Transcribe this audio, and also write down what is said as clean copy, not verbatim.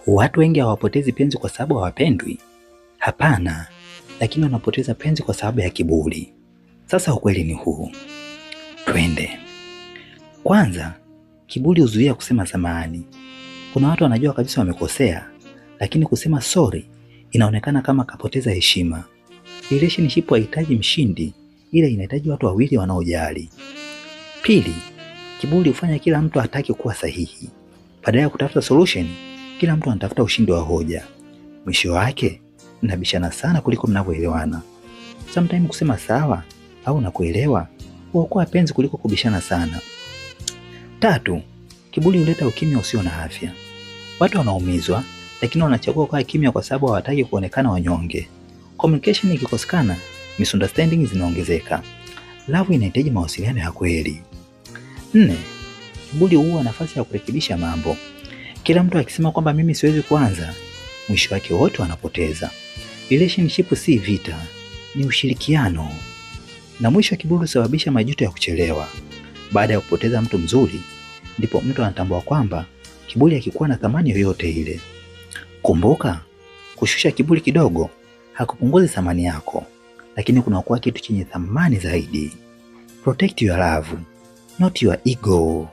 Watu wengi hawapotezi penzi kwa sababu hawapendwi. Hapana, lakini wanapoteza penzi kwa sababu ya kiburi. Sasa ukweli ni huu. Twende. Kwanza, kiburi huzuia kusema samahani. Kuna watu wanajua kabisa wamekosea, lakini kusema sorry inaonekana kama kapoteza heshima. Relationship haihitaji mshindi, ila inahitaji watu wawili wanaojali. Pili, kiburi hufanya kila mtu atake kuwa sahihi. Badala ya kutafuta solution, kila mtu anatafuta ushindi wa hoja. Mwisho wake, mnabishana sana kuliko mnavyoelewana. Sometimes kusema sawa au nakuelewa huokoa penzi kuliko kubishana sana. Tatu, kiburi huleta ukimya usio na afya. Watu wanaumizwa, lakini wanachagua kukaa kimya kwa sababu hawataki kuonekana wanyonge. Communication ikikosekana, misunderstanding zinaongezeka. Love inahitaji mawasiliano ya kweli. 4, kiburi huwa nafasi ya kurekebisha mambo. Kila mtu akisema kwamba mimi siwezi kuanza, mwisho wake wote wanapoteza. Relationship si vita, ni ushirikiano. Na mwisho kiburi husababisha majuto ya kuchelewa. Baada ya kupoteza mtu mzuri, ndipo mtu anatambua kwamba kiburi hakikuwa na thamani yoyote ile. Kumbuka, kushusha kiburi kidogo hakupunguzi thamani yako, lakini kunakuwa kitu chenye thamani zaidi. Protect your love, not your ego.